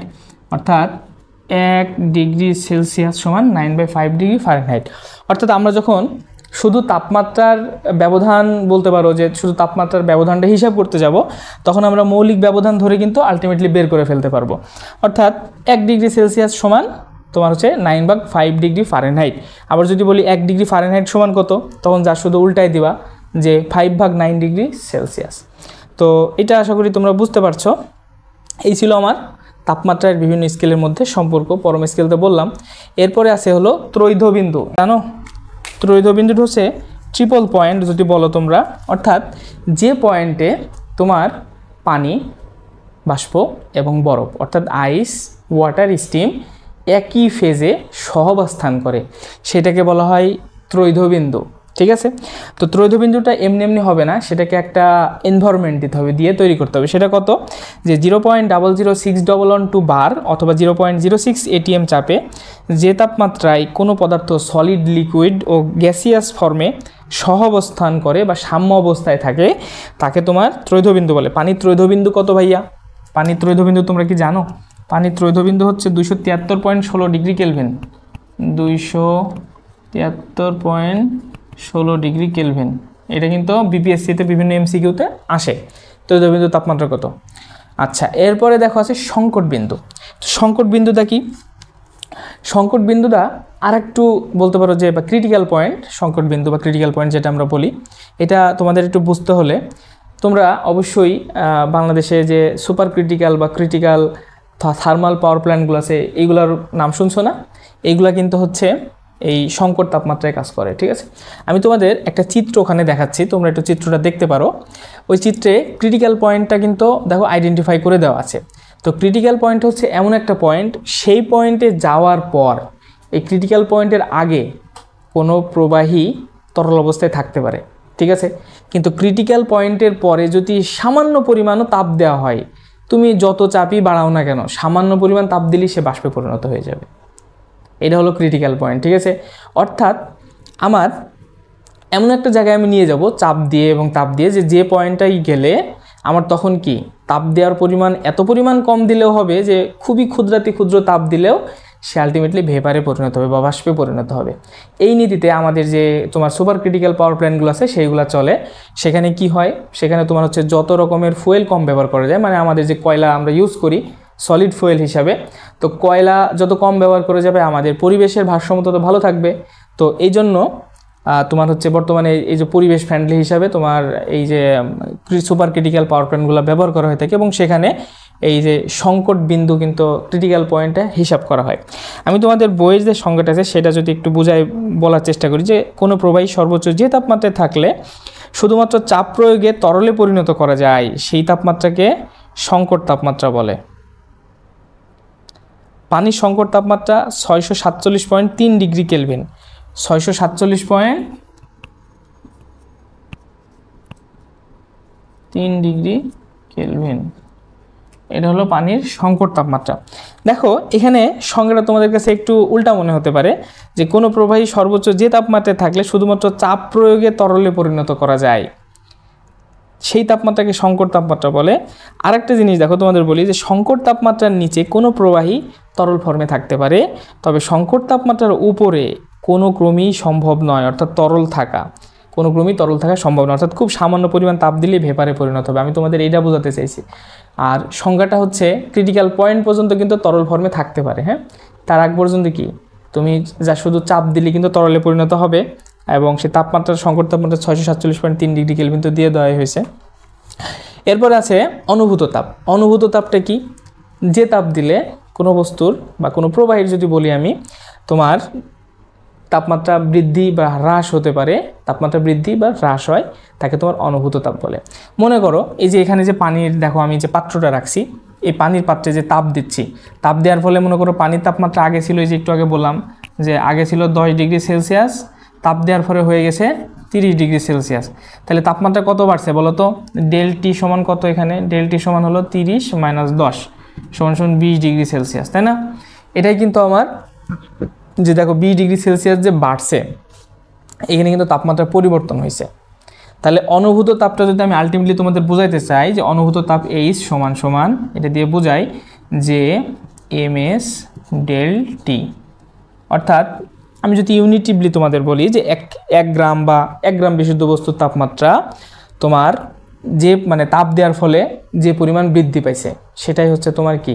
অর্থাৎ 1 ডিগ্রি সেলসিয়াস সমান 9/5 ডিগ্রি ফারেনহাইট। অর্থাৎ আমরা যখন শুধু তাপমাত্রার ব্যবধান বলতে পারো, যে শুধু তাপমাত্রার ব্যবধানটা হিসাব করতে যাব, তখন আমরা মৌলিক ব্যবধান ধরে কিন্তু আলটিমেটলি বের করে ফেলতে পারবো। অর্থাৎ 1 ডিগ্রি সেলসিয়াস সমান তোমার হচ্ছে 9/5 ডিগ্রি ফারেনহাইট। আবার যদি বলি 1 ডিগ্রি ফারেনহাইট সমান কত, তখন যা শুধু উল্টাই দিবা যে 5/9 ডিগ্রি সেলসিয়াস। তো এটা আশা করি তোমরা বুঝতে পারছো। এই ছিল আমার তাপমাত্রার বিভিন্ন স্কেলের মধ্যে সম্পর্ক, পরম স্কেলতে বললাম। এরপরে আছে হলো ত্রৈধবিন্দু। জানো ত্রৈধবিন্দুটা হচ্ছে ট্রিপল পয়েন্ট যদি বলো তোমরা, অর্থাৎ যে পয়েন্টে তোমার পানি, বাষ্প এবং বরফ অর্থাৎ আইস, ওয়াটার, স্টিম একই ফেজে সহাবস্থান করে, সেটাকে বলা হয় ত্রৈধবিন্দু। ঠিক আছে? তো ত্রৈধবিন্দুটা এমনি এমনি হবে না, সেটাকে একটা এনভায়রনমেন্ট দিতে হবে, দিয়ে তৈরি করতে হবে। সেটা কত? যে 0.00611 বার অথবা 0.06 ATM চাপে যে তাপমাত্রায় কোনো পদার্থ সলিড, লিকুইড ও গ্যাসিয়াস ফর্মে সহাবস্থান করে বা সাম্য অবস্থায় থাকে, তাকে তোমার ত্রৈধবিন্দু বলে। পানির ত্রৈধবিন্দু কত ভাইয়া? পানির ত্রৈধবিন্দু তোমরা কি জানো? পানির ত্রৈধবিন্দু হচ্ছে 273.16 ডিগ্রি কেলভিন। 273.16 degree kelvin. এটা কিন্তু বিপিএসসিতে বিভিন্ন এমসিকিউতে আসে। ত্রৈধবিন্দু তাপমাত্রা কত? আচ্ছা, এরপরে দেখো আছে সংকট বিন্দু। সংকট বিন্দুটা কি? সংকট বিন্দুটা আর একটু বলতে পারো যে বা ক্রিটিক্যাল পয়েন্ট। সংকট বিন্দু বা ক্রিটিক্যাল পয়েন্ট যেটা আমরা বলি, এটা তোমাদের একটু বুঝতে হলে তোমরা অবশ্যই বাংলাদেশে যে সুপার ক্রিটিক্যাল বা ক্রিটিক্যাল থার্মাল পাওয়ার প্ল্যান্টগুলো আছে, এইগুলোর নাম শুনছো না? এইগুলা কিন্তু হচ্ছে এই সংকট তাপমাত্রায় কাজ করে। ঠিক আছে? আমি তোমাদের একটা চিত্র ওখানে দেখাচ্ছি, তোমরা একটু চিত্রটা দেখতে পারো। ওই চিত্রে ক্রিটিক্যাল পয়েন্টটা কিন্তু দেখো আইডেন্টিফাই করে দেওয়া আছে। তো ক্রিটিক্যাল পয়েন্ট হচ্ছে এমন একটা পয়েন্ট, সেই পয়েন্টে যাওয়ার পর এই ক্রিটিক্যাল পয়েন্টের আগে কোনো প্রবাহী তরল অবস্থায় থাকতে পারে। ঠিক আছে? কিন্তু ক্রিটিক্যাল পয়েন্টের পরে যদি সামান্য পরিমাণও তাপ দেওয়া হয়, তুমি যত চাপই বাড়াও না কেন, সামান্য পরিমাণ তাপ দিলেই সে বাষ্পে পরিণত হয়ে যাবে। এটা হলো ক্রিটিক্যাল পয়েন্ট। ঠিক আছে? অর্থাৎ আমার এমন একটা জায়গায় আমি নিয়ে যাব চাপ দিয়ে এবং তাপ দিয়ে, যে পয়েন্টটাই গেলে আমার তখন কি তাপ দেওয়ার পরিমাণ এত পরিমাণ কম দিলেও হবে যে খুবই ক্ষুদ্রাতি ক্ষুদ্র তাপ দিলেও সে আলটিমেটলি ভেপারে পরিণত হবে বা বাষ্পে পরিণত হবে। এই নীতিতে আমাদের যে তোমার সুপার ক্রিটিক্যাল পাওয়ার প্ল্যান্টগুলো আছে সেইগুলো চলে। সেখানে কি হয়? সেখানে তোমার হচ্ছে যত রকমের ফুয়েল কম ব্যবহার করা যায়, মানে আমাদের যে কয়লা আমরা ইউজ করি সলিড ফুয়েল হিসাবে, তো কয়লা যত কম ব্যবহার করা যাবে আমাদের পরিবেশের ভারসাম্য তত ভালো থাকবে। তো এই জন্য তোমার হচ্ছে বর্তমানে এই যে পরিবেশ ফ্রেন্ডলি হিসাবে তোমার এই যে সুপার ক্রিটিক্যাল পাওয়ার প্ল্যান্টগুলো ব্যবহার করা হয়ে থাকে, এবং সেখানে এই যে সংকট বিন্দু কিন্তু ক্রিটিক্যাল পয়েন্টে হিসাব করা হয়। আমি তোমাদের বইয়ের যে সংজ্ঞাটা আছে সেটা যদি একটু বুঝাই বলার চেষ্টা করি, যে কোনো প্রবাহী সর্বোচ্চ যে তাপমাত্রায় থাকলে শুধুমাত্র চাপ প্রয়োগে তরলে পরিণত করা যায়, সেই তাপমাত্রাকে সংকট তাপমাত্রা বলে। পানির সংকট তাপমাত্রা 647.3 ডিগ্রি কেলভিন। 647.3 ডিগ্রি কেলভিন, এটা হলো পানির সংকট তাপমাত্রা। দেখো এখানে সংজ্ঞাটা তোমাদের কাছে একটু উল্টা মনে হতে পারে, যে কোনো প্রবাহী সর্বোচ্চ যে তাপমাত্রায় থাকলে শুধুমাত্র চাপ প্রয়োগে তরলে পরিণত করা যায়, সেই তাপমাত্রাকে সংকট তাপমাত্রা বলে। আরেকটা জিনিস দেখো তোমাদের বলি, যে সংকট তাপমাত্রার নিচে কোনো প্রবাহী তরল ফর্মে থাকতে পারে, তবে সংকট তাপমাত্রার উপরে কোনো ক্রমেই সম্ভব নয়, অর্থাৎ কোনো ক্রমেই তরল থাকা সম্ভব নয়, অর্থাৎ খুব সামান্য পরিমাণ তাপ দিলে ভেপারে পরিণত হবে। আমি তোমাদের এইটা বোঝাতে চাইছি। আর সংজ্ঞাটা হচ্ছে ক্রিটিক্যাল পয়েন্ট পর্যন্ত কিন্তু তরল ফর্মে থাকতে পারে। হ্যাঁ, তার আগ পর্যন্ত কি তুমি যা শুধু চাপ দিলে কিন্তু তরলে পরিণত হবে, এবং সেই তাপমাত্রার সংকট তাপমাত্রা 647.3 ডিগ্রি কেলভিন তো দিয়ে দেওয়া হয়েছে। এরপর আছে অনুভূত তাপ। অনুভূত তাপটা কি? যে তাপ দিলে কোনো বস্তুর বা কোনো প্রবাহীর যদি বলি আমি, তোমার তাপমাত্রা বৃদ্ধি বা হ্রাস হতে পারে, তাপমাত্রা বৃদ্ধি বা হ্রাস হয়, তাকে তোমার অনুভূত তাপ বলে। মনে করো এই যে এখানে যে পানির, দেখো আমি যে পাত্রটা রাখছি, এই পানির পাত্রে যে তাপ দিচ্ছি, তাপ দেওয়ার ফলে মনে করো পানির তাপমাত্রা আগে ছিল, এই যে একটু আগে বললাম যে আগে ছিল 10 ডিগ্রি সেলসিয়াস, তাপ দেওয়ার পরে হয়ে গেছে 30 ডিগ্রি সেলসিয়াস। তাহলে তাপমাত্রা কত বাড়ছে বলো তো? ডেলটি সমান কত? এখানে ডেলটি সমান হলো 30 - 10 সমান 20 ডিগ্রি সেলসিয়াস, তাই না? এটাই কিন্তু আমার যে দেখো 20 ডিগ্রি সেলসিয়াস যে বাড়ছে, এখানে কিন্তু তাপমাত্রা পরিবর্তন হয়েছে। তাহলে অনুভূত তাপটা যদি আমি আলটিমেটলি তোমাদের বোঝাইতে চাই, যে অনুভূত তাপ H সমান এটা দিয়ে বোঝাই যে MS ডেল টি, অর্থাৎ আমি যদি ইউনিটিভলি তোমাদের বলি যে এক গ্রাম বা 1 গ্রাম বিশুদ্ধ বস্তুর তাপমাত্রা তোমার যে মানে তাপ দেওয়ার ফলে যে পরিমাণ বৃদ্ধি পাইছে সেটাই হচ্ছে তোমার কি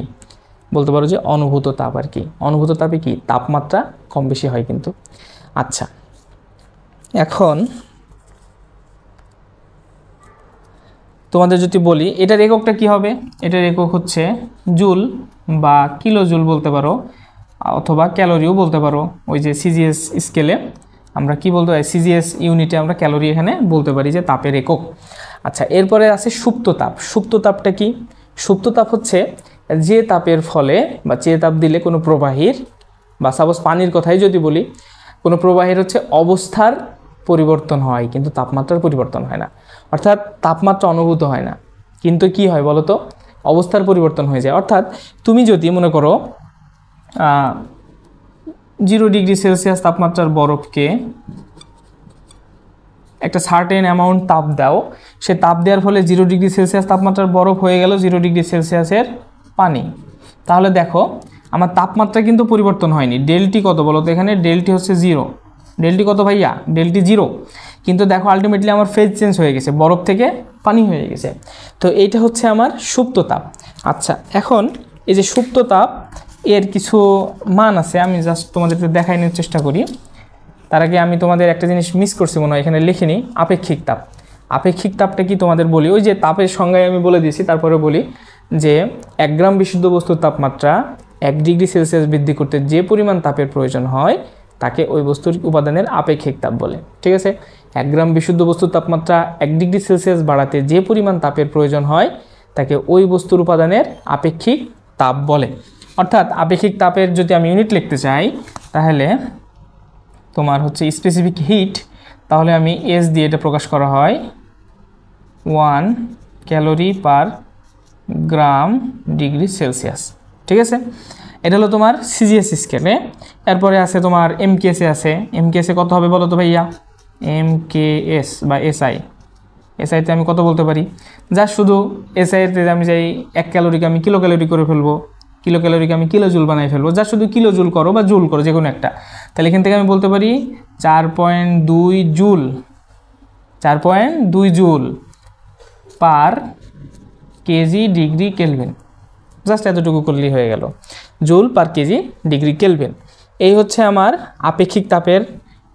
বলতে পারো যে অনুভূত তাপ আর কি। অনুভূত তাপে কি তাপমাত্রা কম বেশি হয় কিন্তু। আচ্ছা, এখন তোমাদের যদি বলি এটার এককটা কি হবে, এটার একক হচ্ছে জুল বা কিলো জুল বলতে পারো, অথবা ক্যালোরিও বলতে পারো। ওই যে সিজিএস স্কেলে আমরা কি বলতে পারি, সিজিএস ইউনিটে আমরা ক্যালোরি এখানে বলতে পারি যে তাপের একক। আচ্ছা, এরপরে আছে সুপ্ত তাপ। সুপ্ত তাপটা কি? সুপ্ত তাপ হচ্ছে যে তাপের ফলে বা যে তাপ দিলে কোনো প্রবাহীর বা সাপোজ পানির কথাই যদি বলি, কোনো প্রবাহের হচ্ছে অবস্থার পরিবর্তন হয় কিন্তু তাপমাত্রার পরিবর্তন হয় না। অর্থাৎ তাপমাত্রা অনুভূত হয় না, কিন্তু কি হয় বলো তো, অবস্থার পরিবর্তন হয়ে যায়। অর্থাৎ তুমি যদি মনে করো 0 ডিগ্রি সেলসিয়াস তাপমাত্রার বরফকে একটা সার্টেন অ্যামাউন্ট তাপ দাও, সে তাপ দেওয়ার ফলে 0 ডিগ্রি সেলসিয়াস তাপমাত্রার বরফ হয়ে গেল 0 ডিগ্রি সেলসিয়াসের পানি। তাহলে দেখো আমার তাপমাত্রা কিন্তু পরিবর্তন হয়নি। ডেলটি কত বলো তো, এখানে ডেলটি হচ্ছে 0। ডেলটি কত ভাইয়া? ডেলটি 0। কিন্তু দেখো আলটিমেটলি আমার ফেজ চেঞ্জ হয়ে গেছে, বরফ থেকে পানি হয়ে গেছে। তো এইটা হচ্ছে আমার সুপ্ত তাপ। আচ্ছা, এখন এই যে সুপ্ত তাপ এর কিছু মান আছে, আমি জাস্ট তোমাদেরকে দেখাই নেওয়ার চেষ্টা করি। তার আগে আমি তোমাদের একটা জিনিস মিস করছি মনে হয়, এখানে লিখিনি, আপেক্ষিক তাপ। আপেক্ষিক তাপটা কি তোমাদের বলি, ওই যে তাপের সংজ্ঞায় আমি বলে দিয়েছি, তারপরে বলি যে 1 গ্রাম বিশুদ্ধ বস্তুর তাপমাত্রা 1 ডিগ্রি সেলসিয়াস বৃদ্ধি করতে যে পরিমাণ তাপের প্রয়োজন হয় তাকে ওই বস্তুর উপাদানের আপেক্ষিক তাপ বলে। ঠিক আছে, 1 গ্রাম বিশুদ্ধ বস্তুর তাপমাত্রা 1 ডিগ্রি সেলসিয়াস বাড়াতে যে পরিমাণ তাপের প্রয়োজন হয় তাকে ওই বস্তুর উপাদানের আপেক্ষিক তাপ বলে। অর্থাৎ আপেক্ষিক তাপের যদি আমি ইউনিট লিখতে চাই তাহলে তোমার হচ্ছে স্পেসিফিক হিট, তাহলে আমি এস দিয়ে এটা প্রকাশ করা হয় 1 ক্যালোরি পার গ্রাম ডিগ্রি সেলসিয়াস। ঠিক আছে, এটা হলো তোমার সিজিএস স্কেলে। এরপরে আছে তোমার এমকেএসে আছে। এমকেএসে কত হবে বলো তো ভাইয়া? এমকেএস বা এসআই, এসআইতে আমি কত বলতে পারি? যা শুধু এসআইতে আমি যাই 1 ক্যালোরিকে আমি কিলো ক্যালোরি করে ফেলবো, কিলো ক্যালোরিকে আমি কিলো জুল বানাই ফেলবো। যা শুধু কিলো জুল করো বা জুল করো যে কোনো একটা, তাহলে এখান থেকে আমি বলতে পারি 4.2 joule, 4.2 joule per KG degree Kelvin. Just এতটুকু করলেই হয়ে গেল, joule per KG degree Kelvin. এই হচ্ছে আমার আপেক্ষিক তাপের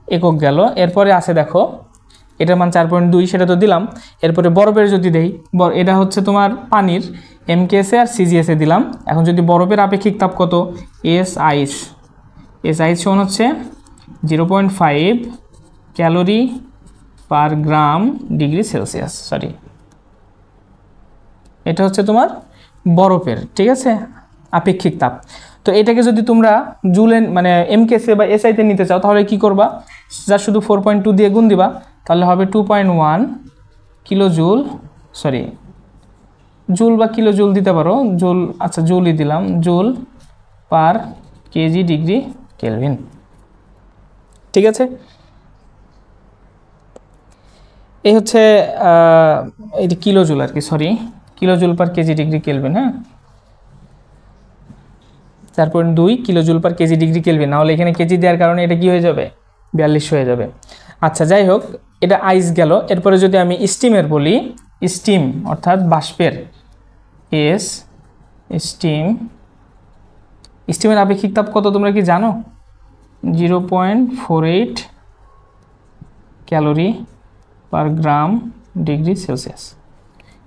একক গেল। এরপরে আছে দেখো এটার মান 4.2, সেটা তো দিলাম। এরপরে বরফের যদি দেই, এটা হচ্ছে তোমার পানির এমকেএসে আর সিজিএসে দিলাম। এখন যদি বরফের আপেক্ষিক তাপ কত, এস আইস সমান হচ্ছে 0.5 ক্যালোরি পার গ্রাম ডিগ্রি সেলসিয়াস। সরি, এটা হচ্ছে তোমার বরফের, ঠিক আছে, আপেক্ষিক তাপ। তো এটাকে যদি তোমরা জুলে মানে এমকেএসে বা এসআইতে নিতে চাও তাহলে কি করবা? যা শুধু 4.2 দিয়ে গুণ দিবা, তাহলে হবে 2.1 কিলো জুল, সরি জুল বা কিলো জুল দিতে পারো, জুল, আচ্ছা জুলই দিলাম, joule per KG degree Kelvin. ঠিক আছে, এই হচ্ছে এই কিলো জুল আর কি, sorry kilo joule per KG degree Kelvin. হ্যাঁ, 4.2 kilo joule per KG degree Kelvin, নাহলে এখানে কেজি দেওয়ার কারণে এটা কি হয়ে যাবে, 42 হয়ে যাবে। আচ্ছা যাই হোক, এটা আইস গেল। এরপরে যদি আমি স্টিমের বলি, স্টিম অর্থাৎ বাষ্পের, এস স্টিম, স্টিমের আপেক্ষিক তাপ কত তোমরা কি জানো? 0.48 ক্যালোরি পার গ্রাম ডিগ্রি সেলসিয়াস।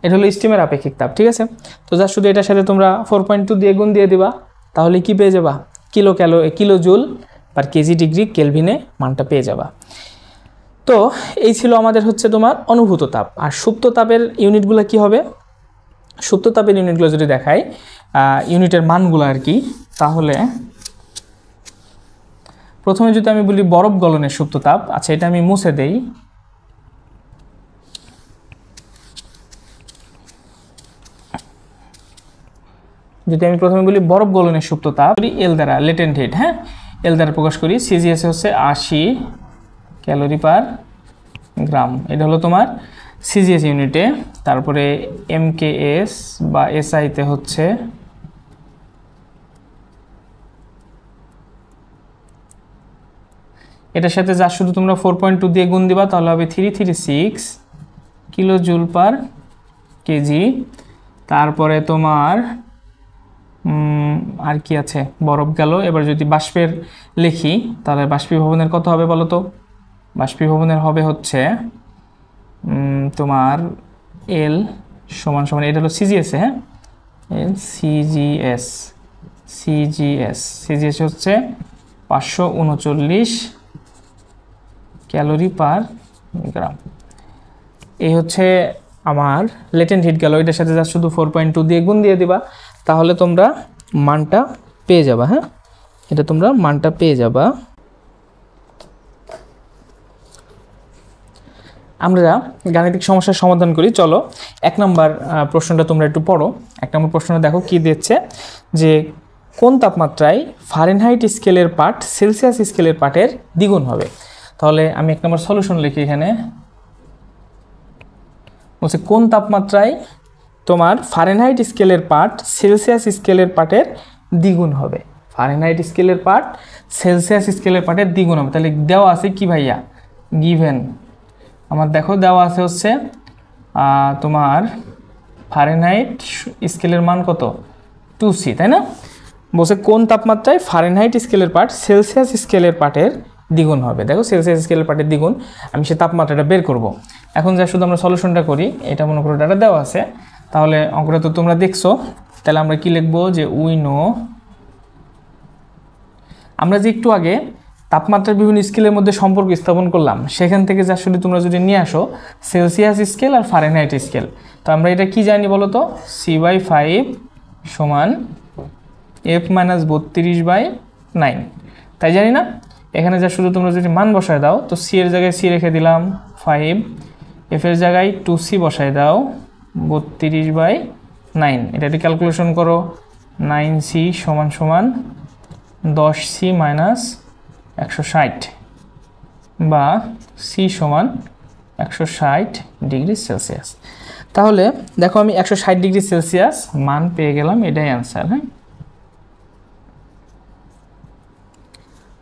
এটা হলো স্টিমের আপেক্ষিক তাপ। ঠিক আছে, তো যা শুধু এটার সাথে তোমরা 4.2 দিয়ে গুণ দিয়ে দিবা, তাহলে কি পেয়ে যাবা? Kilo joule per KG degree কেলভিনে মানটা পেয়ে যাবা। তো এই ছিল আমাদের হচ্ছে তোমার অনুভূত তাপ। আর সুপ্ত তাপের ইউনিটগুলো কি হবে? সুপ্ত তাপের ইউনিটগুলো যদি দেখাই, ইউনিটের মানগুলো আর কি, তাহলে প্রথমে যদি আমি বলি বরফ গলনের সুপ্ত তাপ, আচ্ছা এটা আমি মুছে দেই। যদি আমি প্রথমে বলি বরফ গলনের সুপ্ত তাপ, এল দ্বারা লেটেন্ট হিট, হ্যাঁ এল দ্বারা প্রকাশ করি, সিজিএস হচ্ছে 80 ক্যালোরি পার গ্রাম। এটা হলো তোমার সিজিএস ইউনিটে। তারপরে এমকেএস বা এসআইতে হচ্ছে এটার সাথে যা শুধু তোমরা 4.2 দিয়ে গুণ দিবা, তাহলে হবে 336 কিলো জুল পার কেজি। তারপরে তোমার আর কি আছে, বরফ গেল। এবার যদি বাষ্পের লিখি, তাহলে বাষ্পীভবনের কত হবে বলো তো? বাষ্পীভবনের হবে হচ্ছে তোমার এল সমান সমান, এটা হলো সিজিএস, হ্যাঁ, এল সিজিএস হচ্ছে 539 ক্যালোরি পার গ্রাম। এই হচ্ছে আমার লেটেন্ট হিট গেল। এটার সাথে যা শুধু 4.2 দিয়ে গুণ দিয়ে দিবা, তাহলে তোমরা মানটা পেয়ে যাবা। হ্যাঁ, এটা তোমরা মানটা পেয়ে যাবা। আমরা গাণিতিক সমস্যার সমাধান করি। চলো 1 নম্বর প্রশ্নটা তোমরা একটু পড়ো। 1 নম্বর প্রশ্নটা দেখো কি দিচ্ছে, যে কোন তাপমাত্রায় ফারেনহাইট স্কেলের পার্ট সেলসিয়াস স্কেলের পার্টের দ্বিগুণ হবে। তাহলে আমি 1 নম্বর সলিউশন লিখি এখানে। বলছে কোন তাপমাত্রায় তোমার ফারেনহাইট স্কেলের পার্ট সেলসিয়াস স্কেলের পার্টের দ্বিগুণ হবে। ফারেনহাইট স্কেলের পার্ট সেলসিয়াস স্কেলের পার্টের দ্বিগুণ হবে। তাহলে দেওয়া আছে কি ভাইয়া, গিভেন আমার দেখো দেওয়া আছে হচ্ছে তোমার ফারেনহাইট স্কেলের মান কত, 2C, তাই না? বলছে কোন তাপমাত্রায় ফারেনহাইট স্কেলের পার্ট সেলসিয়াস স্কেলের পার্টের দ্বিগুণ হবে। দেখো সেলসিয়াস স্কেলের পার্টের দ্বিগুণ, আমি সে তাপমাত্রাটা বের করব। এখন যা শুধু আমরা সলিউশনটা করি, এটা মনে করো ডাটা দেওয়া আছে, তাহলে অঙ্কটা তো তোমরা দেখছো। তাহলে আমরা কি লিখবো, যে উই নো, আমরা যে একটু আগে তাপমাত্রার বিভিন্ন স্কেলের মধ্যে সম্পর্ক স্থাপন করলাম, সেখান থেকে যা শুধু তোমরা যদি নিয়ে আসো সেলসিয়াস স্কেল আর ফারেনহাইট স্কেল, তো আমরা এটা কি জানি বলো তো, C/5 সমান F-32/9, তাই জানি না? এখানে যা শুধু তোমরা যদি মান বসায় দাও, তো C এর জায়গায় C রেখে দিলাম 5, F এর জায়গায় 2C বসায় দাও 32/9, এটা একটু ক্যালকুলেশন করো। 9C সমান সমান 10C মাইনাস 160, বা C সমান 160 ডিগ্রি সেলসিয়াস। তাহলে দেখো আমি 160 ডিগ্রি সেলসিয়াস মান পেয়ে গেলাম, এটাই অ্যান্সার। হ্যাঁ,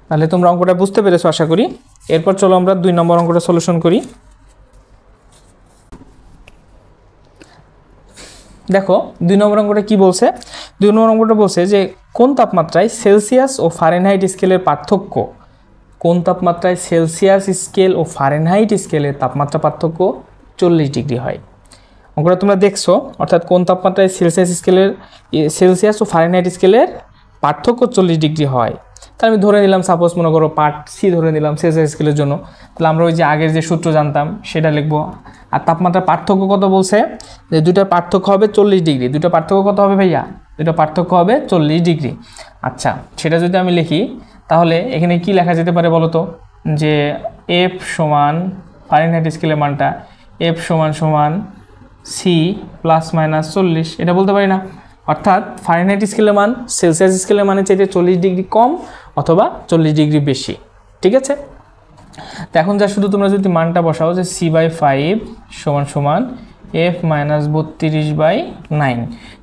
তাহলে তোমরা অঙ্কটা বুঝতে পেরেছো আশা করি। এরপর চলো আমরা 2 নম্বর অঙ্কটা সলিউশন করি। দেখো 2 নম্বর অঙ্কটা কি বলছে। 2 নম্বর অঙ্কটা বলছে যে কোন তাপমাত্রায় সেলসিয়াস ও ফারেনহাইট স্কেলের পার্থক্য, কোন তাপমাত্রায় সেলসিয়াস স্কেল ও ফারেনহাইট স্কেলের তাপমাত্রা পার্থক্য 40 ডিগ্রি হয়। অঙ্কটা তোমরা দেখছো, অর্থাৎ কোন তাপমাত্রায় সেলসিয়াস ও ফারেনহাইট স্কেলের পার্থক্য 40 ডিগ্রি হয়। তাহলে আমি ধরে নিলাম, সাপোজ মনে করো পার্ট সি ধরে নিলাম সেলসিয়াস স্কেলের জন্য। তাহলে আমরা ওই যে আগের যে সূত্র জানতাম সেটা লিখবো। আর তাপমাত্রার পার্থক্য কত বলছে, যে দুইটার পার্থক্য হবে 40 ডিগ্রি। দুইটা পার্থক্য কত হবে ভাইয়া, দুইটা পার্থক্য হবে 40 ডিগ্রি। আচ্ছা, সেটা যদি আমি লিখি, তাহলে এখানে কি লেখা যেতে পারে বলো তো, যে এফ সমান ফারেনহাইট স্কেলের মানটা এফ সমান সমান সি প্লাস মাইনাস 40, এটা বলতে পারি না। অর্থাৎ ফারেনহাইট স্কেলের মান সেলসিয়াস স্কেলের মানের চাইতে 40 ডিগ্রি কম অথবা 40 ডিগ্রি বেশি, ঠিক আছে? তো এখন যা শুধু তোমরা যদি মানটা বসাও, যে C/5 সমান সমান F-32/9,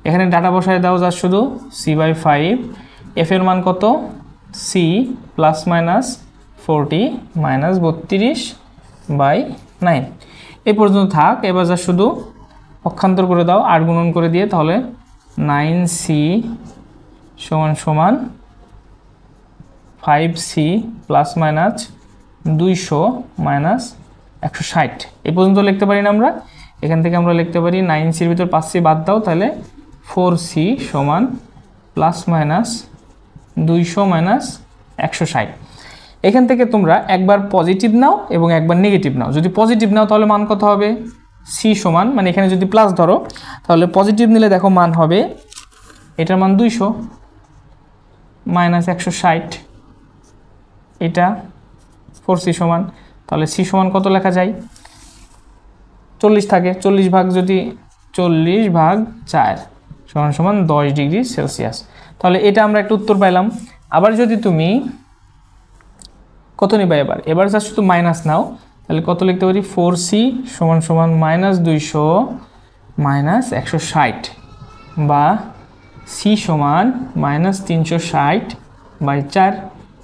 এখানে ডাটা বসায় দাও যা শুধু C/5, F এর মান কত, C প্লাস মাইনাস 40 মাইনাস 32/9, এই পর্যন্ত থাক। এবার যা শুধু পক্ষান্তর করে দাও 8 গুণন করে দিয়ে, তাহলে 9C সমান সমান 5C প্লাস মাইনাস 200 মাইনাস 160, এই পর্যন্ত লিখতে পারি না আমরা। এখান থেকে আমরা লিখতে পারি 9Cর ভিতর 5C বাদ দাও, তাহলে 4C সমান প্লাস মাইনাস 200 মাইনাস 160। এখান থেকে তোমরা একবার পজিটিভ নাও এবং একবার নেগেটিভ নাও। যদি পজিটিভ নাও তাহলে মান কত হবে, C সমান, মানে এখানে যদি প্লাস ধরো তাহলে পজিটিভ নিলে দেখো মান হবে, এটার মান 200 মাইনাস 160, এটা 4C সমান, তাহলে C সমান কত লেখা যায়, 40 থাকে। 40/4 সমান সমান 10 ডিগ্রি সেলসিয়াস। তাহলে এটা আমরা একটা উত্তর পাইলাম। আবার যদি তুমি কত নিবা, এবার যা শুধু মাইনাস নাও, তাহলে কত লিখতে পারি, 4C সমান সমান মাইনাস 200 মাইনাস 160, বা C সমান মাইনাস 360/4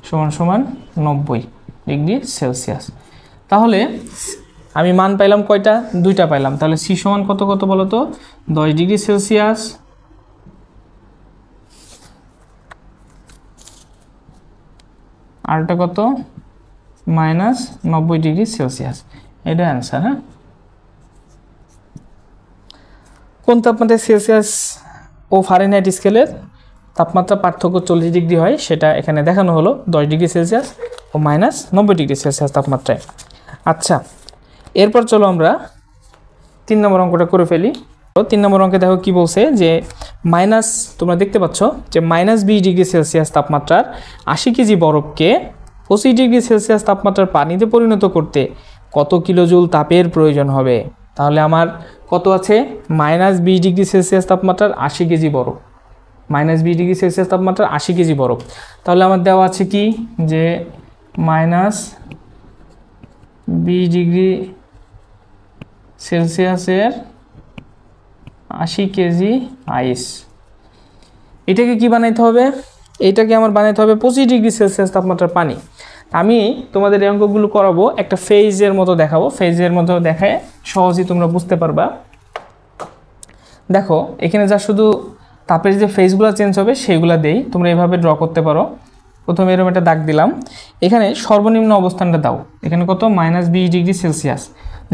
সমান সমান 90। Degree Celsius. তাহলে আমি মান পাইলাম কয়টা? দুইটা পাইলাম। তাহলে সি সমান কত কত বলো তো? 10 ডিগ্রি সেলসিয়াস আরটা কত? -90 ডিগ্রি সেলসিয়াস। এটা অ্যান্সার। হ্যাঁ, কোন তাপমাত্রায় সেলসিয়াস ও ফারেনহাইট স্কেলের তাপমাত্রা পার্থক্য 40 ডিগ্রি হয় সেটা এখানে দেখানো হলো, 10 ডিগ্রি সেলসিয়াস ও -90 ডিগ্রি সেলসিয়াস তাপমাত্রায়। আচ্ছা, এরপর চলো আমরা 3 নম্বর অঙ্কটা করে ফেলি। 3 নম্বর অঙ্কে দেখো কি বলছে যে তোমরা দেখতে পাচ্ছ যে -20 ডিগ্রি সেলসিয়াস তাপমাত্রার 80 কেজি বরফকে 25 ডিগ্রি সেলসিয়াস তাপমাত্রার পানিতে পরিণত করতে কত কিলোজুল তাপের প্রয়োজন হবে? তাহলে আমার কত আছে? -20 ডিগ্রি সেলসিয়াস তাপমাত্রার 80 কেজি বরফ, -20 ডিগ্রি সেলসিয়াস তাপমাত্রার 80 কেজি বরফ। তাহলে আমার দেওয়া আছে কি যে -20 ডিগ্রি সেলসিয়াসের 80 কেজি আইস। এটাকে কি বানাইতে হবে? এটাকে আমার বানাইতে হবে 25 ডিগ্রি সেলসিয়াস তাপমাত্রার পানি। আমি তোমাদের এই অঙ্কগুলো করাবো, একটা ফেজের মতো দেখাবো, ফেজের মতো দেখায় সহজেই তোমরা বুঝতে পারবা। দেখো এখানে যা শুধু তাপের যে ফেজগুলো চেঞ্জ হবে সেইগুলো দেই, তোমরা এভাবে ড্র করতে পারো। প্রথমে এরকম একটা দাগ দিলাম, এখানে সর্বনিম্ন অবস্থানটা দাও, এখানে কত? -20 ডিগ্রি সেলসিয়াস।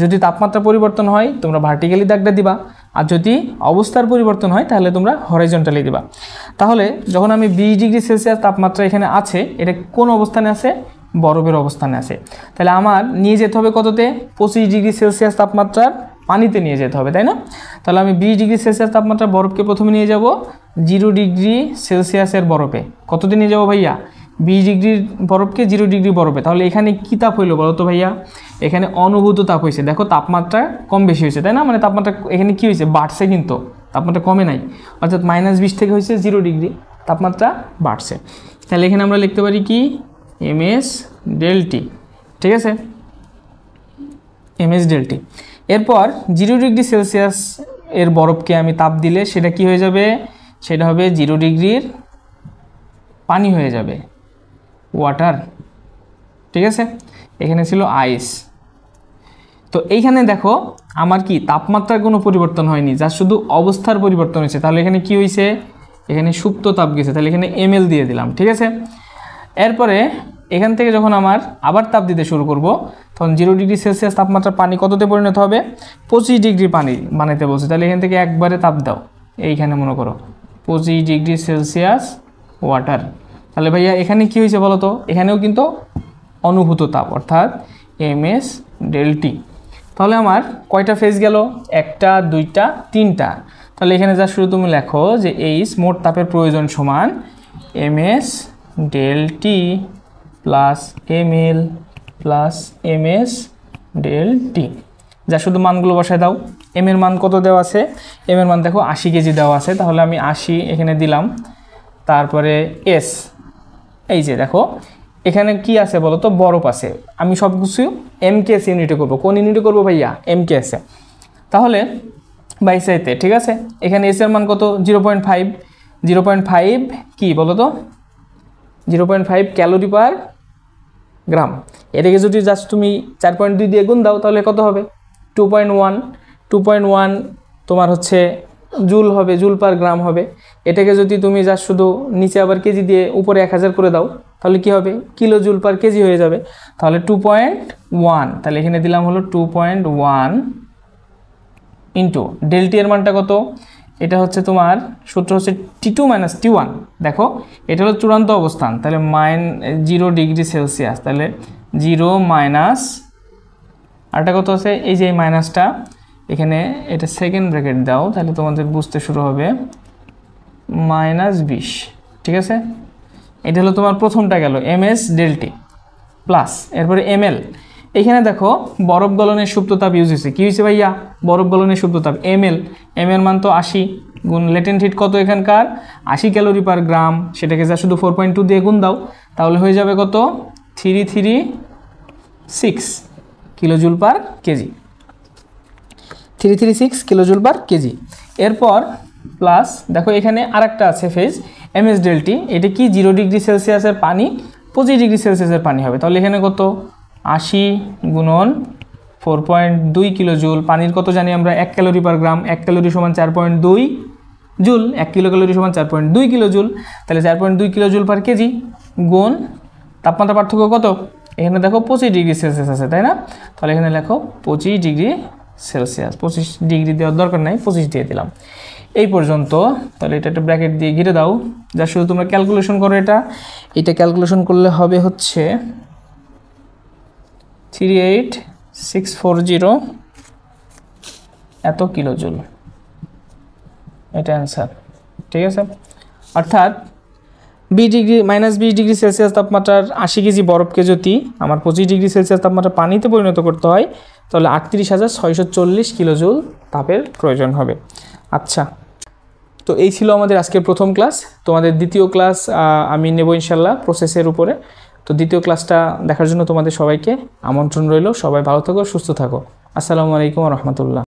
যদি তাপমাত্রা পরিবর্তন হয় তোমরা ভার্টিক্যালি দাগটা দিবা, আর যদি অবস্থার পরিবর্তন হয় তাহলে তোমরা হরাইজন্টালি দিবা। তাহলে যখন আমি 20 ডিগ্রি সেলসিয়াস তাপমাত্রা এখানে আছে, এটা কোন অবস্থানে আছে? বরফের অবস্থানে আছে। তাহলে আমার নিয়ে যেতে হবে কততে? 25 ডিগ্রি সেলসিয়াস তাপমাত্রার পানিতে নিয়ে যেতে হবে, তাই না? তাহলে আমি 20 ডিগ্রি সেলসিয়াস তাপমাত্রার বরফকে প্রথমে নিয়ে যাব 0 ডিগ্রি সেলসিয়াসের বরফে। কততে নিয়ে যাব ভাইয়া? 20 ডিগ্রির বরফকে 0 ডিগ্রি বরফে। তাহলে এখানে কি তাপ হইলো বলো তো ভাইয়া? এখানে অনুভূত তাপ হয়েছে। দেখো তাপমাত্রা কম বেশি হয়েছে, তাই না? মানে তাপমাত্রা এখানে কি হয়েছে? বাড়ছে, কিন্তু তাপমাত্রা কমে নাই। অর্থাৎ -20 থেকে হয়েছে 0 ডিগ্রি, তাপমাত্রা বাড়ছে। তাহলে এখানে আমরা লিখতে পারি কি? ms ΔT। ঠিক আছে, ms ΔT। এরপর 0 ডিগ্রি সেলসিয়াস এর বরফকে আমি তাপ দিলে সেটা কি হয়ে যাবে? সেটা হবে 0 ডিগ্রির পানি হয়ে যাবে, ওয়াটার। ঠিক আছে, এখানে ছিল আইস। তো এইখানে দেখো আমার কি তাপমাত্রার কোনো পরিবর্তন হয়নি, যা শুধু অবস্থার পরিবর্তন হয়েছে। তাহলে এখানে কি হয়েছে? এখানে সুপ্ত তাপ গেছে, তাহলে এখানে ml দিয়ে দিলাম। ঠিক আছে, এরপরে এখান থেকে যখন আমার আবার তাপ দিতে শুরু করব তখন 0 ডিগ্রি সেলসিয়াস তাপমাত্রার পানি কততে পরিণত হবে? 25 ডিগ্রি পানি বানাইতে বলছে। তাহলে এখান থেকে একবারে তাপ দাও, এইখানে মনে করো 25 ডিগ্রি সেলসিয়াস ওয়াটার। তাহলে ভাইয়া এখানে কি হয়েছে বলো তো? এখানেও কিন্তু অনুভূত তাপ, অর্থাৎ ms ΔT। তাহলে আমার কয়টা ফেজ গেল? একটা, দুইটা, তিনটা। তাহলে এখানে যা শুরু তুমি লেখো যে এইচ মোট তাপের প্রয়োজন সমান ms ΔT plus ml plus ms ΔT। যা শুধু মানগুলো বসায় দাও। m এর মান কত দেওয়া আছে? m এর মান দেখো 80 কেজি দেওয়া আছে, তাহলে আমি 80 এখানে দিলাম। তারপরে s, এই যে দেখো এখানে কি আছে বলো তো? বরফ আছে। আমি সব কিছু mks ইউনিটে করবো। কোন ইউনিটে করবো ভাইয়া? mks এ। তাহলে বাইসাইতে, ঠিক আছে। এখানে s এর মান কত? 0.5। 0.5 কি বলো তো? 0.5 ক্যালোরি পার গ্রাম। এটাকে যদি জাস্ট তুমি 4.2 দিয়ে গুণ দাও তাহলে কত হবে? 2.1। 2.1 তোমার হচ্ছে জুল হবে, জুল পার গ্রাম হবে। এটাকে যদি তুমি জাস্ট শুধু নিচে আবার কেজি দিয়ে উপরে 1000 করে দাও তাহলে কি হবে? কিলো জুল পার কেজি হয়ে যাবে। তাহলে 2.1, তাহলে এখানে দিলাম হলো 2.1 ইন্টু ΔT এর মানটা কত? এটা হচ্ছে তোমার সূত্র হচ্ছে T2 - T1। দেখো এটা হলো চূড়ান্ত অবস্থান, তাহলে 0 ডিগ্রি সেলসিয়াস। তাহলে 0 মাইনাস আরটা কত আছে? এই যে এই মাইনাসটা এখানে এটা সেকেন্ড ব্র্যাকেট দাও, তাহলে তোমাদের বুঝতে শুরু হবে -20। ঠিক আছে, এটা হলো তোমার প্রথমটা গেল ms ΔT প্লাস এরপরে ml। এখানে দেখো বরফ গলনের সুপ্ত তাপ ইউজ হয়েছে। কি হয়েছে ভাইয়া? বরফ গলনের সুপ্ত তাপ ml। m এর মান তো 80 গুণ লেটেন্ট হিট কত এখানকার? 80 ক্যালোরি পার গ্রাম। সেটাকে যা শুধু 4.2 দিয়ে গুণ দাও তাহলে হয়ে যাবে কত? 336 কিলোজুল পার কেজি। 336 কিলোজুল পার কেজি। এরপর প্লাস দেখো এখানে আরেকটা আছে ফেজ ms ΔT। এটা কি? 0 ডিগ্রি সেলসিয়াসের পানি 25°C পানি হবে। তাহলে এখানে কত 80 গুণন 4.2 কিলোজুল। পানির কত জানি আমরা 1 ক্যালোরি পার গ্রাম, 1 ক্যালোরি সমান 4.2 জুল, 1 কিলো ক্যালোরি সমান 4.2 কিলোজুল। তাহলে 4.2 কিলোজুল পার কেজি গুণ তাপমাত্রা পার্থক্য কত, এখানে দেখো 25°C আছে তাই না, তাহলে এখানে লেখো 25°C। 25 ডিগ্রি দেওয়ার দরকার নাই, 25 দিয়ে দিলাম। এই পর্যন্ত। তাহলে এটা একটা ব্র্যাকেট দিয়ে ঘিরে দাও, যা শুধু তোমরা ক্যালকুলেশন করো। এটা ক্যালকুলেশন করলে হবে হচ্ছে 38640 এত কিলোজুল, এটা অ্যান্সার। ঠিক আছে, অর্থাৎ -20°C তাপমাত্রার 80 কেজি বরফকে যদি আমার 25°C তাপমাত্রা পানিতে পরিণত করতে হয়, তাহলে 38,640 কিলোজুল তাপের প্রয়োজন হবে। আচ্ছা, তো এই ছিল আমাদের আজকের প্রথম ক্লাস। তোমাদের দ্বিতীয় ক্লাস আমি নেব ইনশাল্লাহ প্রসেসের উপরে। তো দ্বিতীয় ক্লাসটা দেখার জন্য তোমাদের সবাইকে আমন্ত্রণ রইল। সবাই ভালো থাকো, সুস্থ থাকো। আসসালামু আলাইকুম ওয়া রাহমাতুল্লাহ।